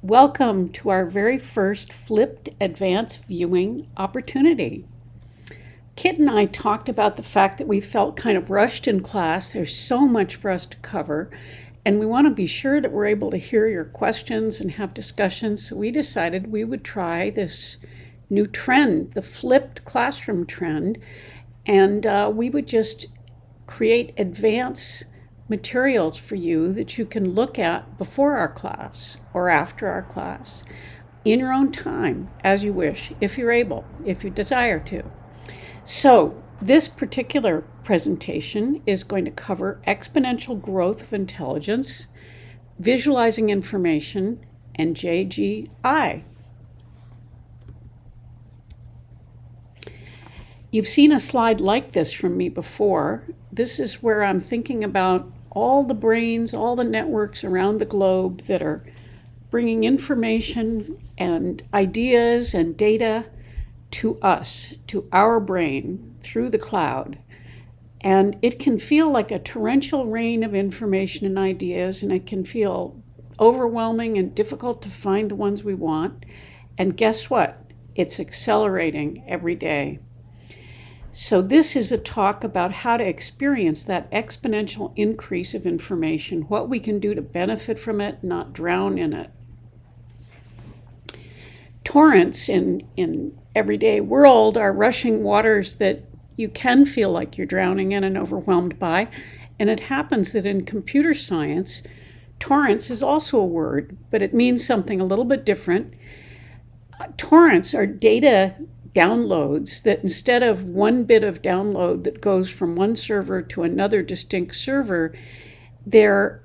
Welcome to our very first flipped advanced viewing opportunity. Kit and I talked about the fact that we felt kind of rushed in class. There's so much for us to cover, and we want to be sure that we're able to hear your questions and have discussions. So we decided we would try this new trend, the flipped classroom trend, and we would just create advanced materials for you that you can look at before our class or after our class in your own time as you wish, if you're able, if you desire to. So this particular presentation is going to cover exponential growth of intelligence, visualizing information, and JGI. You've seen a slide like this from me before. This is where I'm thinking about all the brains, all the networks around the globe that are bringing information and ideas and data to us, to our brain, through the cloud. And it can feel like a torrential rain of information and ideas, and it can feel overwhelming and difficult to find the ones we want. And guess what? It's accelerating every day. So this is a talk about how to experience that exponential increase of information, what we can do to benefit from it, not drown in it. Torrents in everyday world are rushing waters that you can feel like you're drowning in and overwhelmed by. And it happens that in computer science, torrents is also a word, but it means something a little bit different. Torrents are data downloads that instead of one bit of download that goes from one server to another distinct server, they're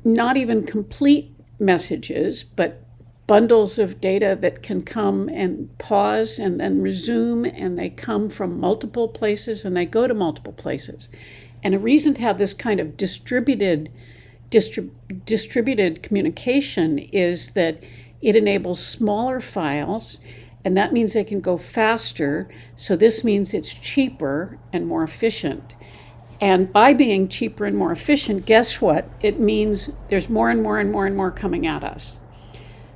not even complete messages, but bundles of data that can come and pause and then resume, and they come from multiple places and they go to multiple places. And a reason to have this kind of distributed communication is that it enables smaller files, and that means they can go faster. So this means it's cheaper and more efficient. And by being cheaper and more efficient, guess what? It means there's more and more and more and more coming at us.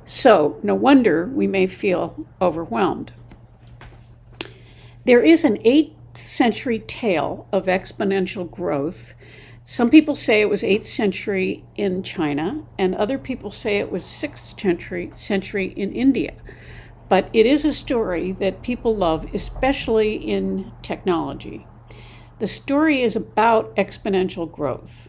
So no wonder we may feel overwhelmed. There is an 8th century tale of exponential growth. Some people say it was 8th century in China, and other people say it was 6th century in India. But it is a story that people love, especially in technology. The story is about exponential growth.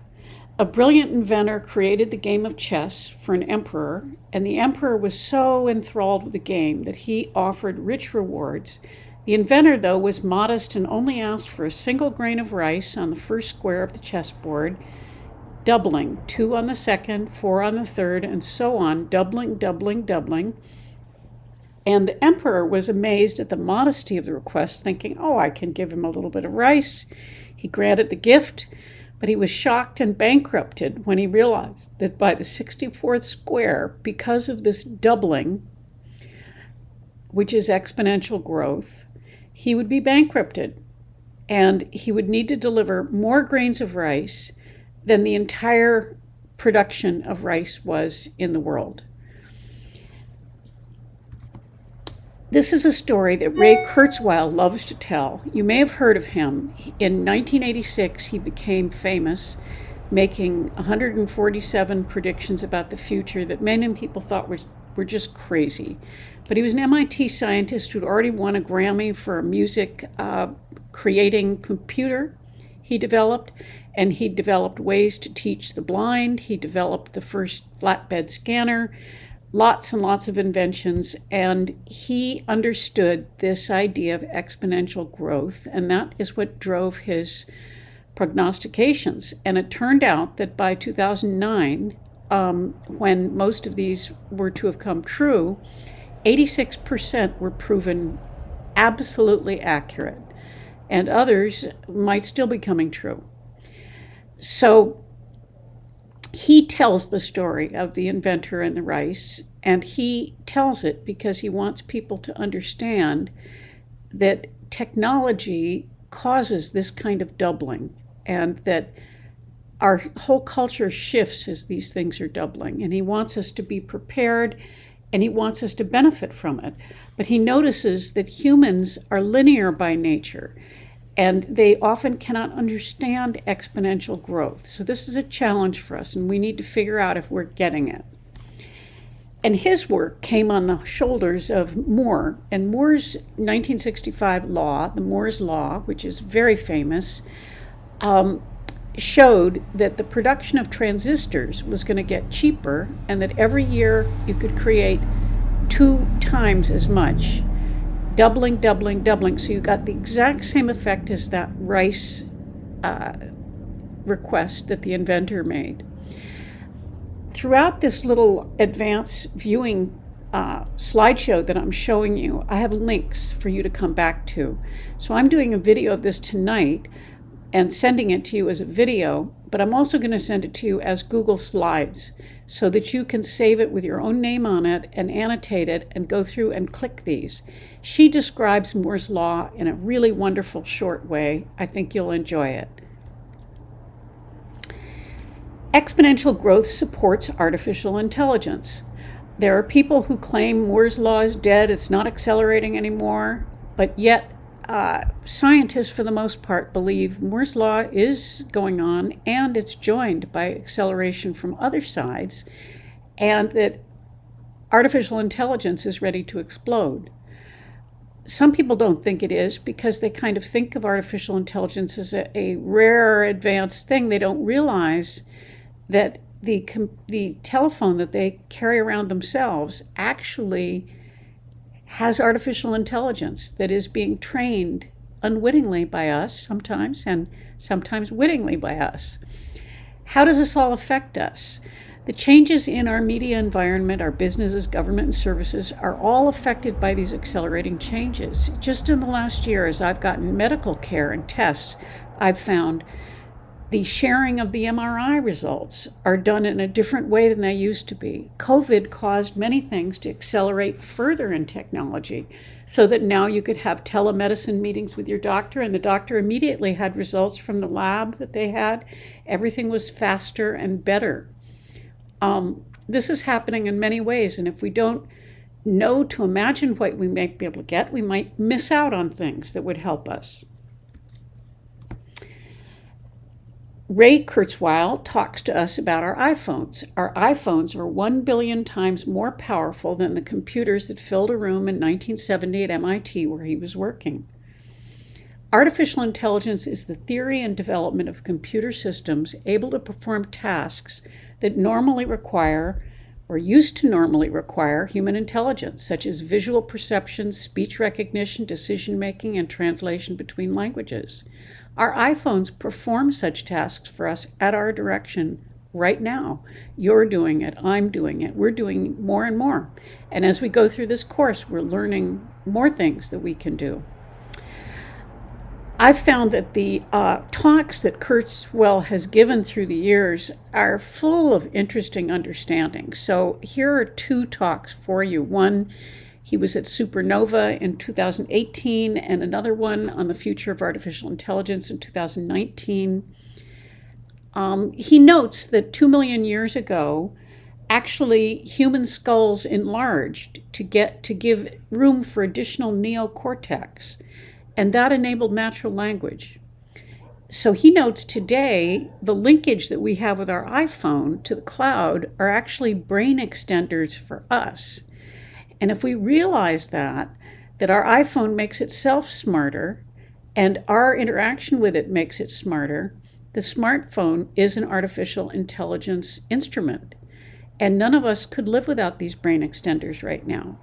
A brilliant inventor created the game of chess for an emperor, and the emperor was so enthralled with the game that he offered rich rewards. The inventor, though, was modest and only asked for a single grain of rice on the first square of the chessboard, doubling, 2 on the second, 4 on the third, and so on, doubling, doubling, doubling. And the emperor was amazed at the modesty of the request, thinking, oh, I can give him a little bit of rice. He granted the gift, but he was shocked and bankrupted when he realized that by the 64th square, because of this doubling, which is exponential growth, he would be bankrupted. And he would need to deliver more grains of rice than the entire production of rice was in the world. This is a story that Ray Kurzweil loves to tell. You may have heard of him. In 1986, he became famous, making 147 predictions about the future that many people thought were just crazy. But he was an MIT scientist who'd already won a Grammy for a music creating computer he developed, and he developed ways to teach the blind. He developed the first flatbed scanner. Lots and lots of inventions, and he understood this idea of exponential growth, and that is what drove his prognostications. And it turned out that by 2009, when most of these were to have come true, 86% were proven absolutely accurate, and others might still be coming true. So he tells the story of the inventor and the rice, and he tells it because he wants people to understand that technology causes this kind of doubling, and that our whole culture shifts as these things are doubling, and he wants us to be prepared, and he wants us to benefit from it. But he notices that humans are linear by nature, and they often cannot understand exponential growth. So this is a challenge for us, and we need to figure out if we're getting it. And his work came on the shoulders of Moore. And Moore's 1965 law, the Moore's Law, which is very famous, showed that the production of transistors was going to get cheaper, and that every year you could create 2 times as much, doubling, doubling, doubling. So you got the exact same effect as that Rice request that the inventor made. Throughout this little advanced viewing slideshow that I'm showing you, I have links for you to come back to. So I'm doing a video of this tonight and sending it to you as a video, but I'm also going to send it to you as Google Slides so that you can save it with your own name on it and annotate it and go through and click these. She describes Moore's Law in a really wonderful short way. I think you'll enjoy it. Exponential growth supports artificial intelligence. There are people who claim Moore's Law is dead, it's not accelerating anymore, but yet scientists, for the most part, believe Moore's Law is going on, and it's joined by acceleration from other sides, and that artificial intelligence is ready to explode. Some people don't think it is because they kind of think of artificial intelligence as a rare, advanced thing. They don't realize that the telephone that they carry around themselves actually has artificial intelligence that is being trained unwittingly by us sometimes, and sometimes wittingly by us. How does this all affect us? The changes in our media environment, our businesses, government, and services are all affected by these accelerating changes. Just in the last year, as I've gotten medical care and tests, I've found the sharing of the MRI results are done in a different way than they used to be. COVID caused many things to accelerate further in technology, so that now you could have telemedicine meetings with your doctor, and the doctor immediately had results from the lab that they had. Everything was faster and better. This is happening in many ways, and if we don't know to imagine what we might be able to get, we might miss out on things that would help us. Ray Kurzweil talks to us about our iPhones. Our iPhones are 1 billion times more powerful than the computers that filled a room in 1970 at MIT where he was working. Artificial intelligence is the theory and development of computer systems able to perform tasks that normally require, or used to normally require, human intelligence, such as visual perception, speech recognition, decision-making, and translation between languages. Our iPhones perform such tasks for us at our direction right now. You're doing it, I'm doing it, we're doing more and more. And as we go through this course, we're learning more things that we can do. I've found that the talks that Kurzweil has given through the years are full of interesting understanding. So here are 2 talks for you. One, he was at Supernova in 2018, and another one on the future of artificial intelligence in 2019. He notes that 2 million years ago, actually human skulls enlarged to give room for additional neocortex, and that enabled natural language. So he notes today the linkage that we have with our iPhone to the cloud are actually brain extenders for us. And if we realize that our iPhone makes itself smarter and our interaction with it makes it smarter, the smartphone is an artificial intelligence instrument. And none of us could live without these brain extenders right now.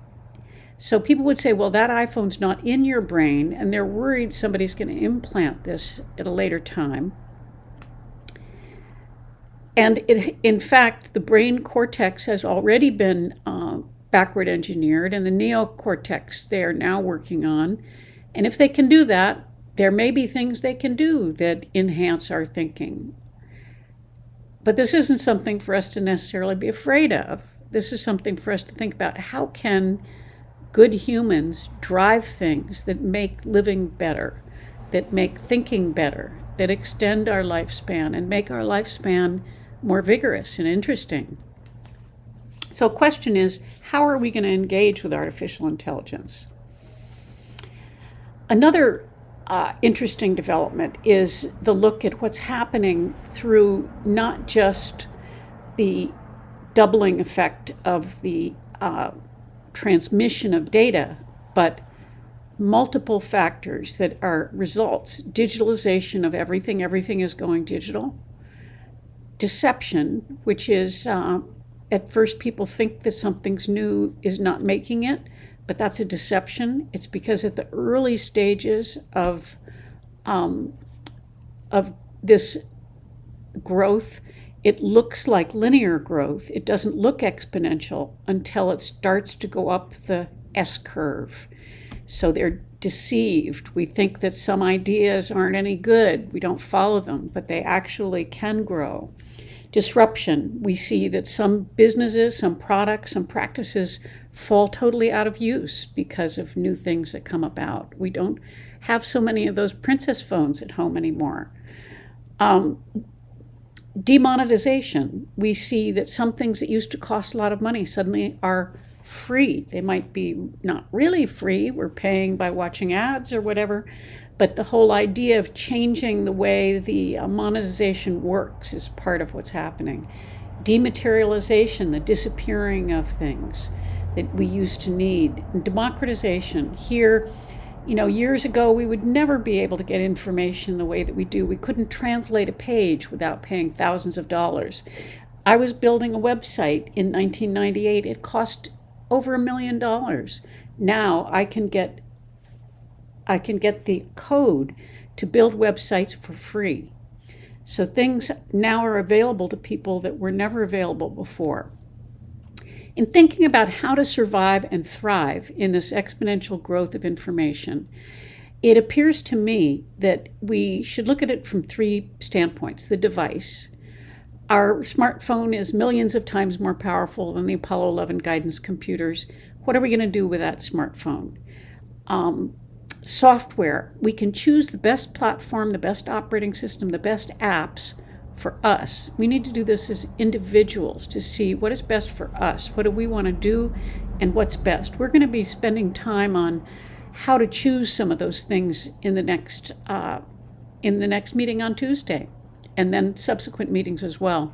So people would say, well, that iPhone's not in your brain, and they're worried somebody's going to implant this at a later time. And in fact, the brain cortex has already been backward engineered, and the neocortex they are now working on. And if they can do that, there may be things they can do that enhance our thinking. But this isn't something for us to necessarily be afraid of. This is something for us to think about. How can good humans drive things that make living better, that make thinking better, that extend our lifespan and make our lifespan more vigorous and interesting. So the question is, how are we going to engage with artificial intelligence? Another interesting development is the look at what's happening through not just the doubling effect of the transmission of data, but multiple factors that are results. Digitalization of everything. Everything is going digital. Deception, which is at first people think that something's new is not making it, but that's a deception. It's because at the early stages of this growth, it looks like linear growth. It doesn't look exponential until it starts to go up the S-curve. So they're deceived. We think that some ideas aren't any good. We don't follow them, but they actually can grow. Disruption. We see that some businesses, some products, some practices fall totally out of use because of new things that come about. We don't have so many of those princess phones at home anymore. Demonetization. We see that some things that used to cost a lot of money suddenly are free. They might be not really free. We're paying by watching ads or whatever. But the whole idea of changing the way the monetization works is part of what's happening. Dematerialization, the disappearing of things that we used to need. And democratization. Here, years ago, we would never be able to get information the way that we do. We couldn't translate a page without paying thousands of dollars. I was building a website in 1998. It cost over $1 million. Now I can get the code to build websites for free. So things now are available to people that were never available before. In thinking about how to survive and thrive in this exponential growth of information, it appears to me that we should look at it from three standpoints. The device. Our smartphone is millions of times more powerful than the Apollo 11 guidance computers. What are we going to do with that smartphone? Software. We can choose the best platform, the best operating system, the best apps for us. We need to do this as individuals to see what is best for us. What do we want to do and what's best? We're going to be spending time on how to choose some of those things in the next meeting on Tuesday, and then subsequent meetings as well.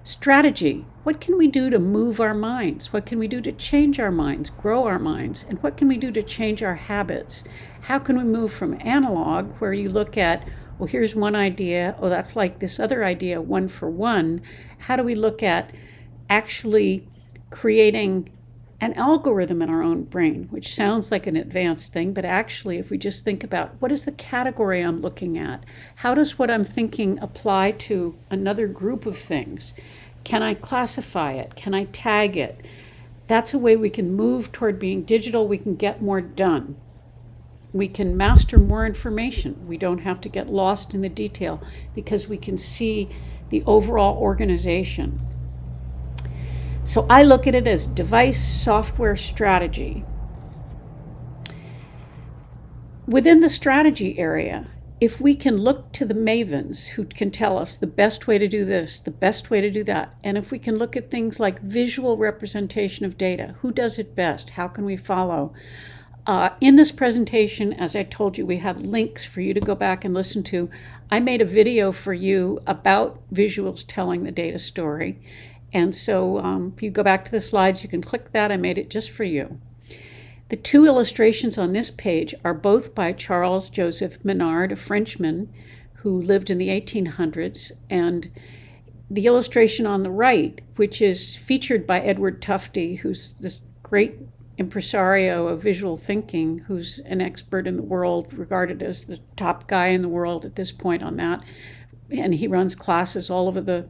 Strategy. What can we do to move our minds? What can we do to change our minds, grow our minds? And what can we do to change our habits? How can we move from analog, where you look at, well, here's one idea, oh, that's like this other idea, one for one. How do we look at actually creating an algorithm in our own brain, which sounds like an advanced thing, but actually, if we just think about what is the category I'm looking at? How does what I'm thinking apply to another group of things? Can I classify it? Can I tag it? That's a way we can move toward being digital. We can get more done. We can master more information. We don't have to get lost in the detail because we can see the overall organization. So I look at it as device, software, strategy. Within the strategy area, if we can look to the mavens who can tell us the best way to do this, the best way to do that, and if we can look at things like visual representation of data, who does it best, how can we follow? In this presentation, as I told you, we have links for you to go back and listen to. I made a video for you about visuals telling the data story. And so if you go back to the slides, you can click that. I made it just for you. The two illustrations on this page are both by Charles Joseph Menard, a Frenchman who lived in the 1800s. And the illustration on the right, which is featured by Edward Tufte, who's this great impresario of visual thinking, who's an expert in the world, regarded as the top guy in the world at this point on that. And he runs classes all over the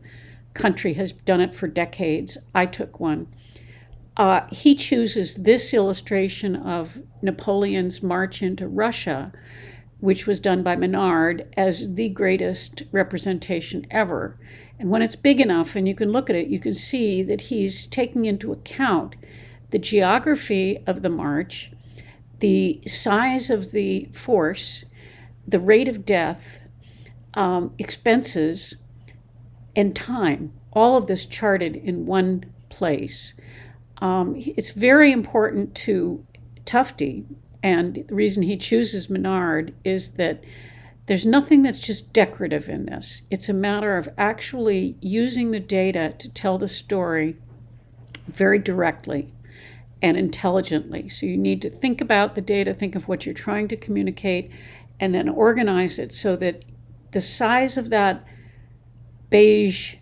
country, has done it for decades. I took one. He chooses this illustration of Napoleon's march into Russia, which was done by Menard, as the greatest representation ever. And when it's big enough and you can look at it, you can see that he's taking into account the geography of the march, the size of the force, the rate of death, expenses, and time. All of this charted in one place. It's very important to Tufte, and the reason he chooses Menard is that there's nothing that's just decorative in this. It's a matter of actually using the data to tell the story very directly and intelligently. So you need to think about the data, think of what you're trying to communicate, and then organize it so that the size of that beige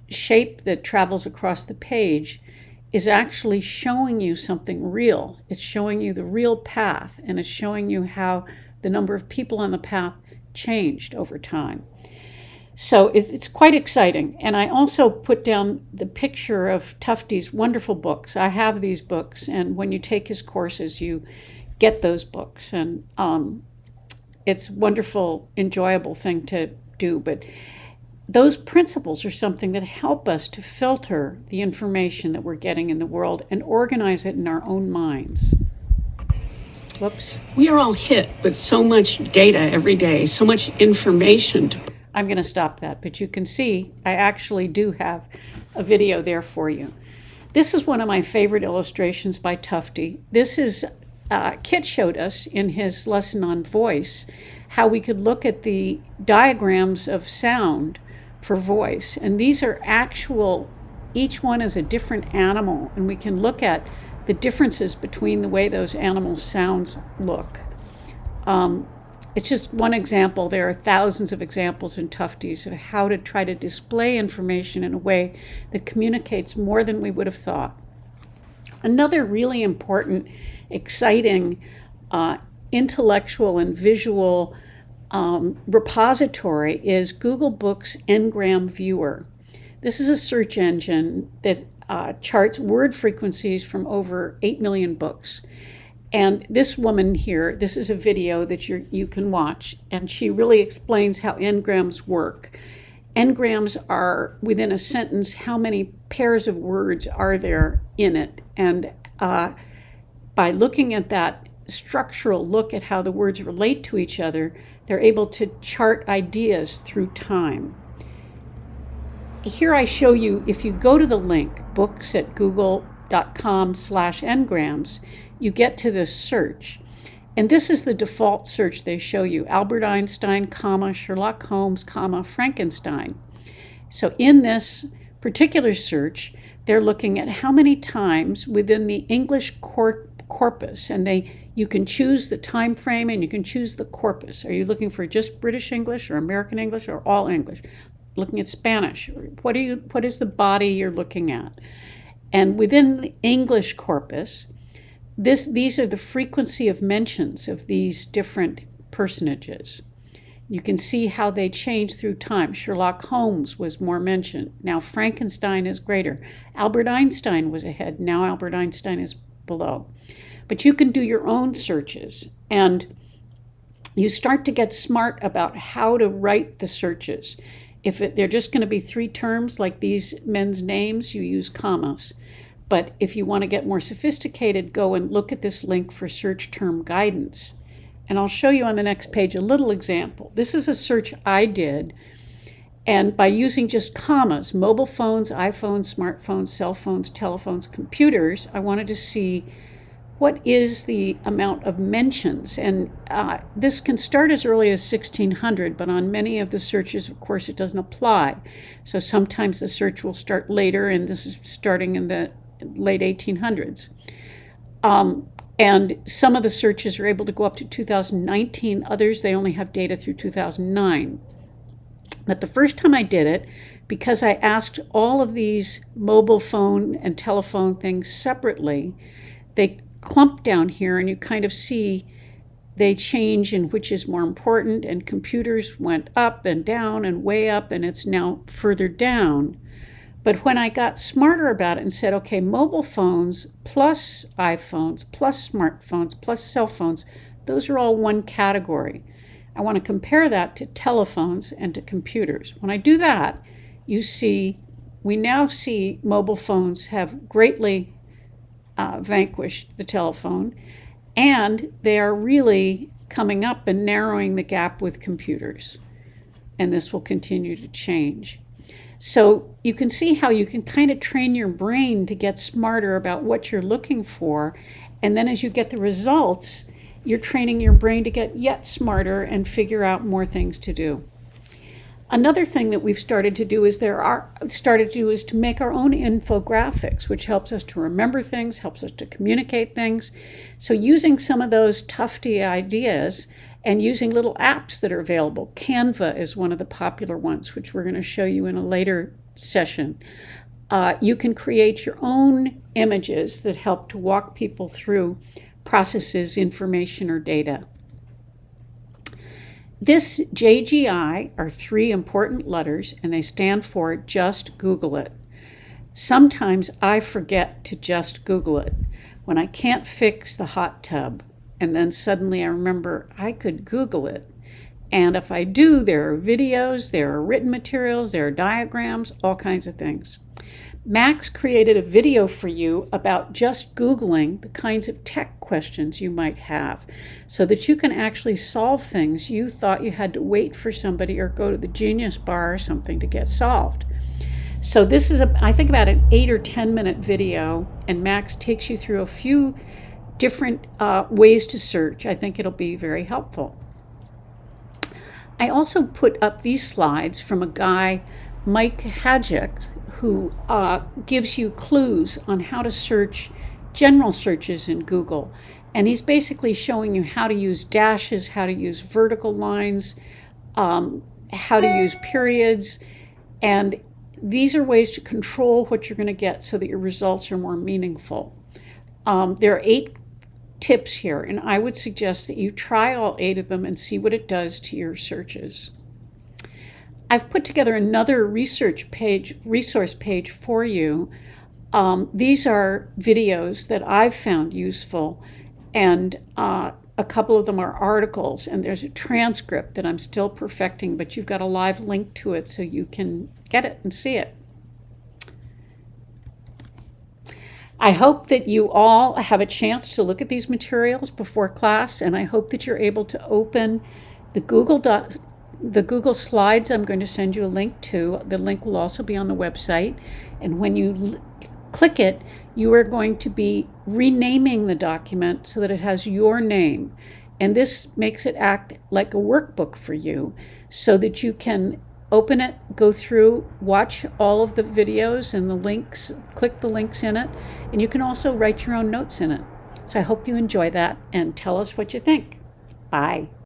shape that travels across the page is actually showing you something real. It's showing you the real path, and it's showing you how the number of people on the path changed over time. So it's quite exciting. And I also put down the picture of Tufte's wonderful books. I have these books, and when you take his courses, you get those books. And it's a wonderful, enjoyable thing to do. But those principles are something that help us to filter the information that we're getting in the world and organize it in our own minds. Whoops. We are all hit with so much data every day, so much information. I'm going to stop that, but you can see I actually do have a video there for you. This is one of my favorite illustrations by Tufte. This is, Kit showed us in his lesson on voice how we could look at the diagrams of sound for voice. And these are actual, each one is a different animal, and we can look at the differences between the way those animals' sounds look. It's just one example. There are thousands of examples in Tufte's of how to try to display information in a way that communicates more than we would have thought. Another really important, exciting, intellectual and visual repository is Google Books Ngram Viewer. This is a search engine that charts word frequencies from over 8 million books. And this woman here, this is a video that you can watch, and she really explains how Ngrams work. Ngrams are, within a sentence, how many pairs of words are there in it. And by looking at that structural look at how the words relate to each other, they're able to chart ideas through time. Here I show you, if you go to the link, books@google.com/ngrams, you get to this search. And this is the default search they show you: Albert Einstein, Sherlock Holmes, Frankenstein. So in this particular search, they're looking at how many times within the English corpus, and you can choose the time frame and you can choose the corpus. Are you looking for just British English or American English or all English? Looking at Spanish. What is the body you're looking at? And within the English corpus, these are the frequency of mentions of these different personages. You can see how they change through time. Sherlock Holmes was more mentioned. Now Frankenstein is greater. Albert Einstein was ahead. Now Albert Einstein is below. But you can do your own searches, and you start to get smart about how to write the searches. If they're just going to be 3 terms like these men's names, you use commas. But if you want to get more sophisticated, go and look at this link for search term guidance. And I'll show you on the next page a little example. This is a search I did, and by using just commas, mobile phones, iPhones, smartphones, cell phones, telephones, computers, I wanted to see what is the amount of mentions. And this can start as early as 1600, but on many of the searches, of course, it doesn't apply. So sometimes the search will start later, and this is starting in the late 1800s. And some of the searches are able to go up to 2019. Others, they only have data through 2009. But the first time I did it, because I asked all of these mobile phone and telephone things separately, they clump down here, and you kind of see they change in which is more important, and computers went up and down and way up, and it's now further down. But when I got smarter about it and said, okay, mobile phones plus iPhones plus smartphones plus cell phones, those are all one category. I want to compare that to telephones and to computers. When I do that, we now see mobile phones have greatly vanquished the telephone, and they are really coming up and narrowing the gap with computers. And this will continue to change. So you can see how you can kind of train your brain to get smarter about what you're looking for. And then as you get the results, you're training your brain to get yet smarter and figure out more things to do. Another thing that we've started to do is to make our own infographics, which helps us to remember things, helps us to communicate things. So using some of those Tufty ideas and using little apps that are available. Canva is one of the popular ones, which we're going to show you in a later session. You can create your own images that help to walk people through processes, information, or data. This JGI are 3 important letters, and they stand for Just Google It. Sometimes I forget to just Google it when I can't fix the hot tub, and then suddenly I remember I could Google it. And if I do, there are videos, there are written materials, there are diagrams, all kinds of things. Max created a video for you about just Googling the kinds of tech questions you might have so that you can actually solve things you thought you had to wait for somebody or go to the Genius Bar or something to get solved. So this is, I think, about an 8 or 10 minute video, and Max takes you through a few different ways to search. I think it'll be very helpful. I also put up these slides from a guy, Mike Hadjic, who gives you clues on how to search general searches in Google. And he's basically showing you how to use dashes, how to use vertical lines, how to use periods. And these are ways to control what you're going to get so that your results are more meaningful. There are 8 tips here, and I would suggest that you try all 8 of them and see what it does to your searches. I've put together another resource page for you. These are videos that I've found useful, and a couple of them are articles, and there's a transcript that I'm still perfecting, but you've got a live link to it so you can get it and see it. I hope that you all have a chance to look at these materials before class, and I hope that you're able to open the Google Slides I'm going to send you a link to. The link will also be on the website. And when you click it, you are going to be renaming the document so that it has your name. And this makes it act like a workbook for you so that you can open it, go through, watch all of the videos and the links, click the links in it, and you can also write your own notes in it. So I hope you enjoy that and tell us what you think. Bye.